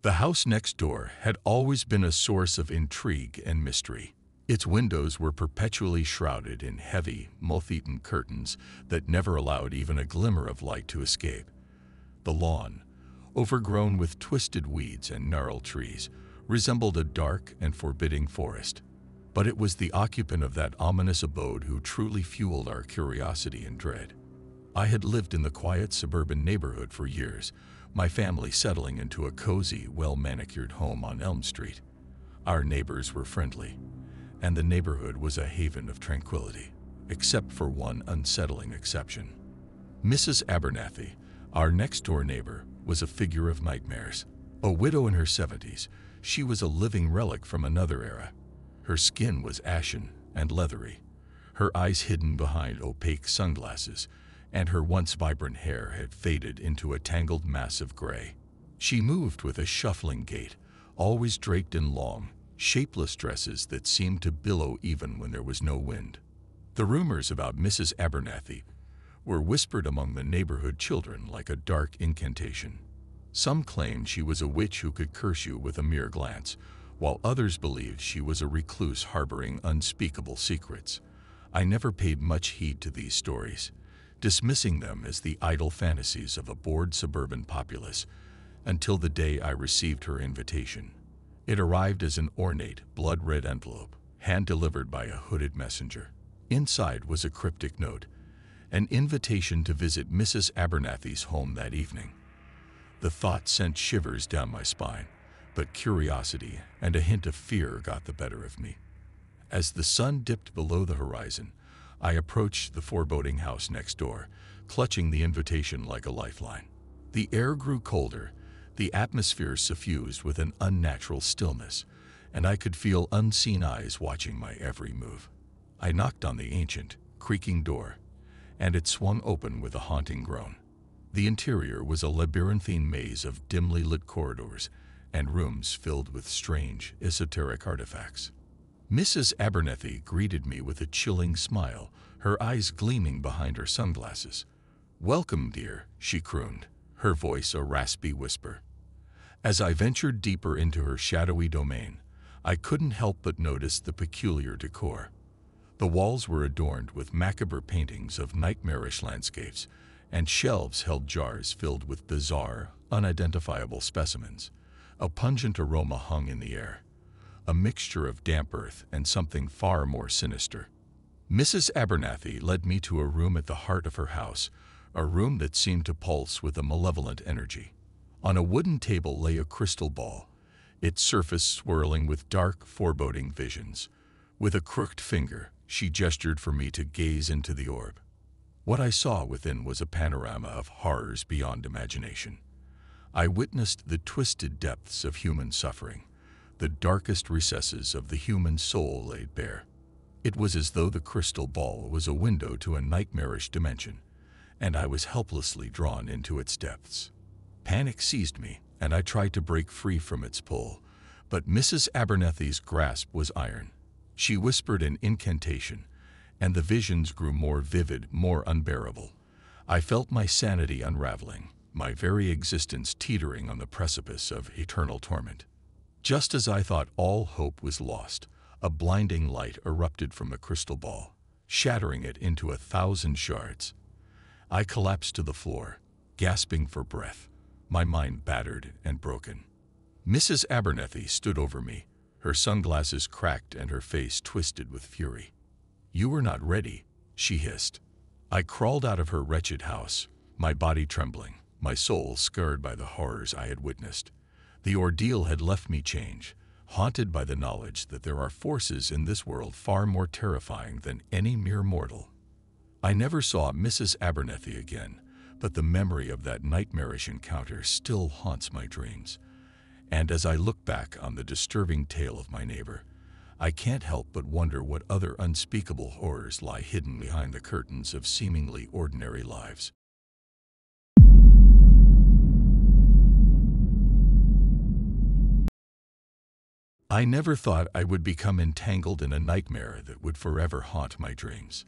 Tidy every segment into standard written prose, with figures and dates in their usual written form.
The house next door had always been a source of intrigue and mystery. Its windows were perpetually shrouded in heavy, moth-eaten curtains that never allowed even a glimmer of light to escape. The lawn, overgrown with twisted weeds and gnarled trees, resembled a dark and forbidding forest. But it was the occupant of that ominous abode who truly fueled our curiosity and dread. I had lived in the quiet suburban neighborhood for years, my family settling into a cozy, well-manicured home on Elm Street. Our neighbors were friendly, and the neighborhood was a haven of tranquility, except for one unsettling exception. Mrs. Abernathy, our next-door neighbor, was a figure of nightmares. A widow in her 70s, she was a living relic from another era. Her skin was ashen and leathery, her eyes hidden behind opaque sunglasses, and her once vibrant hair had faded into a tangled mass of gray. She moved with a shuffling gait, always draped in long, shapeless dresses that seemed to billow even when there was no wind. The rumors about Mrs. Abernathy were whispered among the neighborhood children like a dark incantation. Some claimed she was a witch who could curse you with a mere glance, while others believed she was a recluse harboring unspeakable secrets. I never paid much heed to these stories, dismissing them as the idle fantasies of a bored suburban populace, until the day I received her invitation. It arrived as an ornate, blood-red envelope, hand-delivered by a hooded messenger. Inside was a cryptic note, an invitation to visit Mrs. Abernathy's home that evening. The thought sent shivers down my spine, but curiosity and a hint of fear got the better of me. As the sun dipped below the horizon, I approached the foreboding house next door, clutching the invitation like a lifeline. The air grew colder, the atmosphere suffused with an unnatural stillness, and I could feel unseen eyes watching my every move. I knocked on the ancient, creaking door, and it swung open with a haunting groan. The interior was a labyrinthine maze of dimly lit corridors and rooms filled with strange, esoteric artifacts. Mrs. Abernathy greeted me with a chilling smile, her eyes gleaming behind her sunglasses. "Welcome, dear," she crooned, her voice a raspy whisper. As I ventured deeper into her shadowy domain, I couldn't help but notice the peculiar decor. The walls were adorned with macabre paintings of nightmarish landscapes, and shelves held jars filled with bizarre, unidentifiable specimens. A pungent aroma hung in the air, a mixture of damp earth and something far more sinister. Mrs. Abernathy led me to a room at the heart of her house, a room that seemed to pulse with a malevolent energy. On a wooden table lay a crystal ball, its surface swirling with dark, foreboding visions. With a crooked finger, she gestured for me to gaze into the orb. What I saw within was a panorama of horrors beyond imagination. I witnessed the twisted depths of human suffering, the darkest recesses of the human soul laid bare. It was as though the crystal ball was a window to a nightmarish dimension, and I was helplessly drawn into its depths. Panic seized me, and I tried to break free from its pull, but Mrs. Abernathy's grasp was iron. She whispered an incantation, and the visions grew more vivid, more unbearable. I felt my sanity unraveling, my very existence teetering on the precipice of eternal torment. Just as I thought all hope was lost, a blinding light erupted from the crystal ball, shattering it into 1,000 shards. I collapsed to the floor, gasping for breath, my mind battered and broken. Mrs. Abernathy stood over me, her sunglasses cracked and her face twisted with fury. "You were not ready," she hissed. I crawled out of her wretched house, my body trembling, my soul scarred by the horrors I had witnessed. The ordeal had left me changed, haunted by the knowledge that there are forces in this world far more terrifying than any mere mortal. I never saw Mrs. Abernathy again, but the memory of that nightmarish encounter still haunts my dreams. And as I look back on the disturbing tale of my neighbor, I can't help but wonder what other unspeakable horrors lie hidden behind the curtains of seemingly ordinary lives. I never thought I would become entangled in a nightmare that would forever haunt my dreams.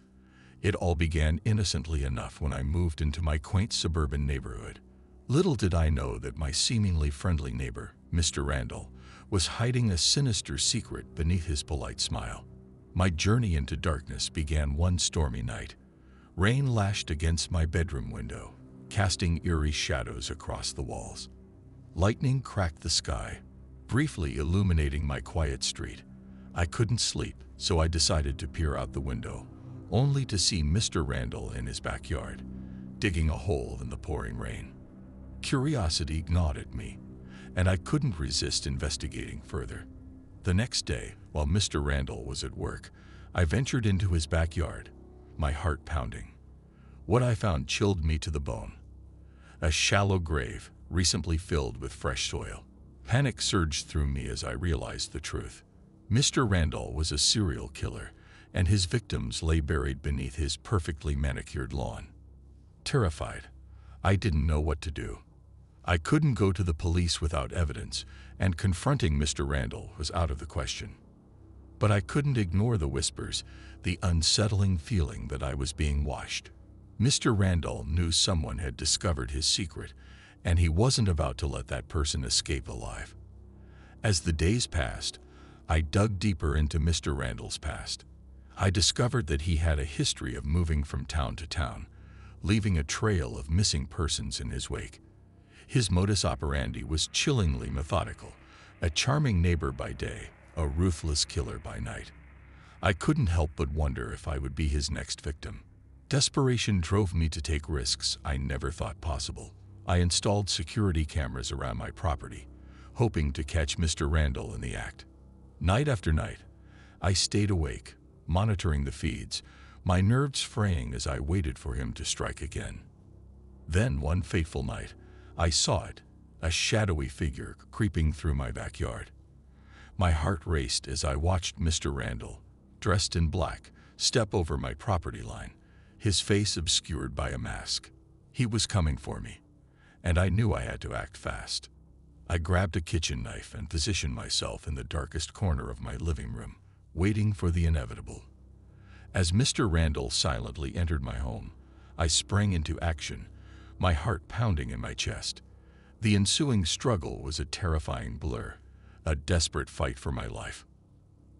It all began innocently enough when I moved into my quaint suburban neighborhood. Little did I know that my seemingly friendly neighbor, Mr. Randall, was hiding a sinister secret beneath his polite smile. My journey into darkness began one stormy night. Rain lashed against my bedroom window, casting eerie shadows across the walls. Lightning cracked the sky, briefly illuminating my quiet street. I couldn't sleep, so I decided to peer out the window, only to see Mr. Randall in his backyard, digging a hole in the pouring rain. Curiosity gnawed at me, and I couldn't resist investigating further. The next day, while Mr. Randall was at work, I ventured into his backyard, my heart pounding. What I found chilled me to the bone. A shallow grave, recently filled with fresh soil. Panic surged through me as I realized the truth. Mr. Randall was a serial killer, and his victims lay buried beneath his perfectly manicured lawn. Terrified, I didn't know what to do. I couldn't go to the police without evidence, and confronting Mr. Randall was out of the question. But I couldn't ignore the whispers, the unsettling feeling that I was being watched. Mr. Randall knew someone had discovered his secret, and he wasn't about to let that person escape alive. As the days passed, I dug deeper into Mr. Randall's past. I discovered that he had a history of moving from town to town, leaving a trail of missing persons in his wake. His modus operandi was chillingly methodical, a charming neighbor by day, a ruthless killer by night. I couldn't help but wonder if I would be his next victim. Desperation drove me to take risks I never thought possible. I installed security cameras around my property, hoping to catch Mr. Randall in the act. Night after night, I stayed awake, monitoring the feeds, my nerves fraying as I waited for him to strike again. Then one fateful night, I saw it, a shadowy figure creeping through my backyard. My heart raced as I watched Mr. Randall, dressed in black, step over my property line, his face obscured by a mask. He was coming for me, and I knew I had to act fast. I grabbed a kitchen knife and positioned myself in the darkest corner of my living room, waiting for the inevitable. As Mr. Randall silently entered my home, I sprang into action, my heart pounding in my chest. The ensuing struggle was a terrifying blur, a desperate fight for my life.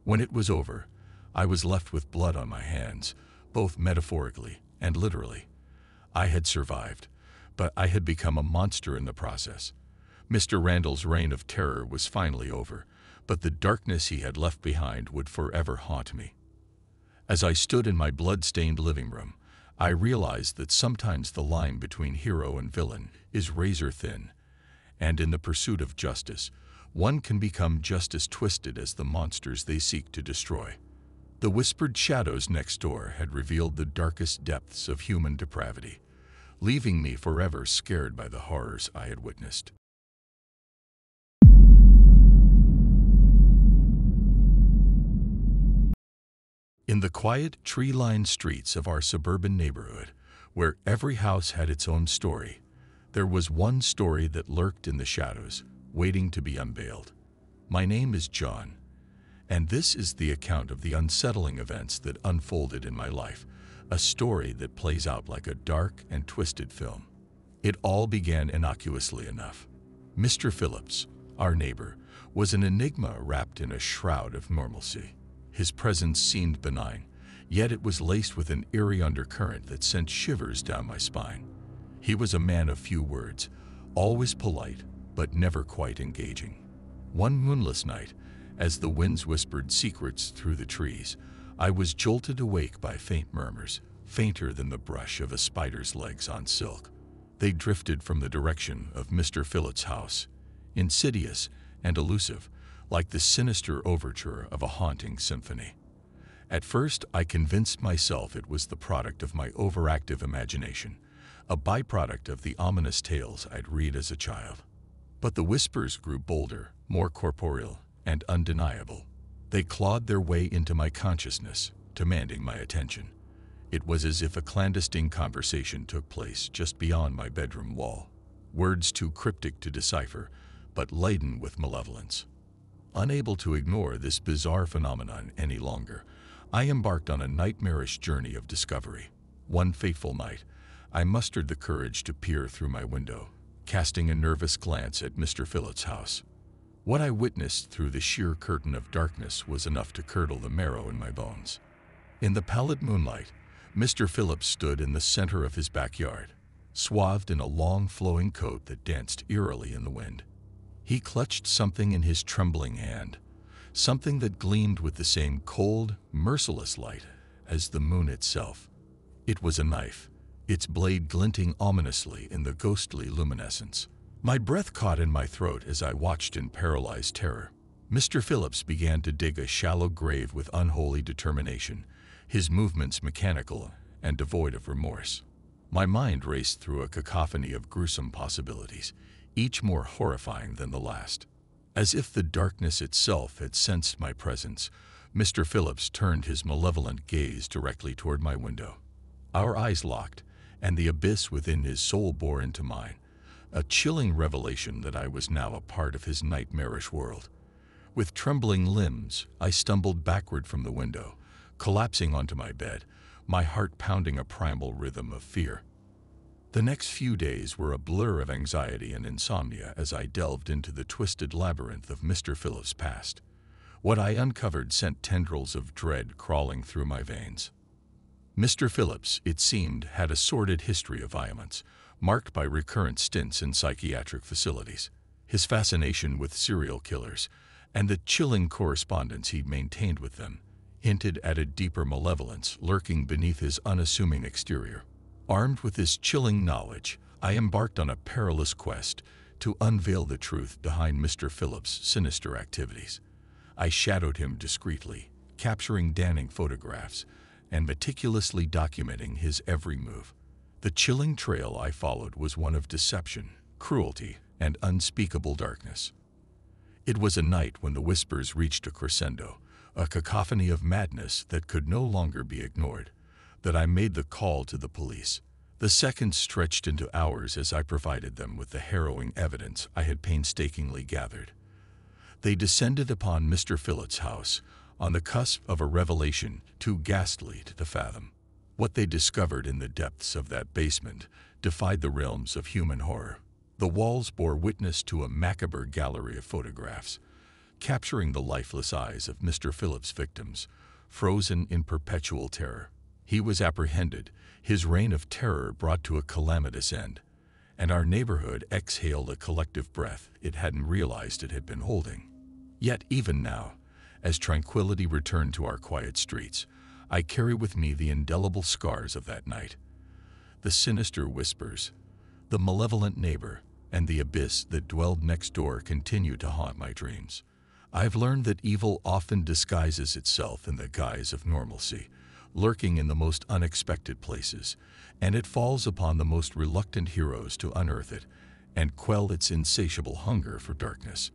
When it was over, I was left with blood on my hands, both metaphorically and literally. I had survived, but I had become a monster in the process. Mr. Randall's reign of terror was finally over, but the darkness he had left behind would forever haunt me. As I stood in my blood-stained living room, I realized that sometimes the line between hero and villain is razor thin, and in the pursuit of justice, one can become just as twisted as the monsters they seek to destroy. The whispered shadows next door had revealed the darkest depths of human depravity, leaving me forever scared by the horrors I had witnessed. In the quiet, tree-lined streets of our suburban neighborhood, where every house had its own story, there was one story that lurked in the shadows, waiting to be unveiled. My name is John, and this is the account of the unsettling events that unfolded in my life, a story that plays out like a dark and twisted film. It all began innocuously enough. Mr. Phillips, our neighbor, was an enigma wrapped in a shroud of normalcy. His presence seemed benign, yet it was laced with an eerie undercurrent that sent shivers down my spine. He was a man of few words, always polite, but never quite engaging. One moonless night, as the winds whispered secrets through the trees, I was jolted awake by faint murmurs, fainter than the brush of a spider's legs on silk. They drifted from the direction of Mr. Phillips' house, insidious and elusive, like the sinister overture of a haunting symphony. At first, I convinced myself it was the product of my overactive imagination, a byproduct of the ominous tales I'd read as a child. But the whispers grew bolder, more corporeal, and undeniable. They clawed their way into my consciousness, demanding my attention. It was as if a clandestine conversation took place just beyond my bedroom wall, words too cryptic to decipher, but laden with malevolence. Unable to ignore this bizarre phenomenon any longer, I embarked on a nightmarish journey of discovery. One fateful night, I mustered the courage to peer through my window, casting a nervous glance at Mr. Phillips' house. What I witnessed through the sheer curtain of darkness was enough to curdle the marrow in my bones. In the pallid moonlight, Mr. Phillips stood in the center of his backyard, swathed in a long flowing coat that danced eerily in the wind. He clutched something in his trembling hand, something that gleamed with the same cold, merciless light as the moon itself. It was a knife, its blade glinting ominously in the ghostly luminescence. My breath caught in my throat as I watched in paralyzed terror. Mr. Phillips began to dig a shallow grave with unholy determination, his movements mechanical and devoid of remorse. My mind raced through a cacophony of gruesome possibilities, each more horrifying than the last. As if the darkness itself had sensed my presence, Mr. Phillips turned his malevolent gaze directly toward my window. Our eyes locked, and the abyss within his soul bore into mine, a chilling revelation that I was now a part of his nightmarish world. With trembling limbs, I stumbled backward from the window, collapsing onto my bed, my heart pounding a primal rhythm of fear. The next few days were a blur of anxiety and insomnia as I delved into the twisted labyrinth of Mr. Phillips' past. What I uncovered sent tendrils of dread crawling through my veins. Mr. Phillips, it seemed, had a sordid history of violence, marked by recurrent stints in psychiatric facilities. His fascination with serial killers, and the chilling correspondence he maintained with them, hinted at a deeper malevolence lurking beneath his unassuming exterior. Armed with this chilling knowledge, I embarked on a perilous quest to unveil the truth behind Mr. Phillips' sinister activities. I shadowed him discreetly, capturing damning photographs and meticulously documenting his every move. The chilling trail I followed was one of deception, cruelty, and unspeakable darkness. It was a night when the whispers reached a crescendo, a cacophony of madness that could no longer be ignored, that I made the call to the police. The seconds stretched into hours as I provided them with the harrowing evidence I had painstakingly gathered. They descended upon Mr. Phillips' house, on the cusp of a revelation too ghastly to fathom. What they discovered in the depths of that basement defied the realms of human horror. The walls bore witness to a macabre gallery of photographs, capturing the lifeless eyes of Mr. Phillips' victims, frozen in perpetual terror. He was apprehended, his reign of terror brought to a calamitous end, and our neighborhood exhaled a collective breath it hadn't realized it had been holding. Yet even now, as tranquility returned to our quiet streets, I carry with me the indelible scars of that night. The sinister whispers, the malevolent neighbor, and the abyss that dwelled next door continue to haunt my dreams. I've learned that evil often disguises itself in the guise of normalcy, lurking in the most unexpected places, and it falls upon the most reluctant heroes to unearth it and quell its insatiable hunger for darkness.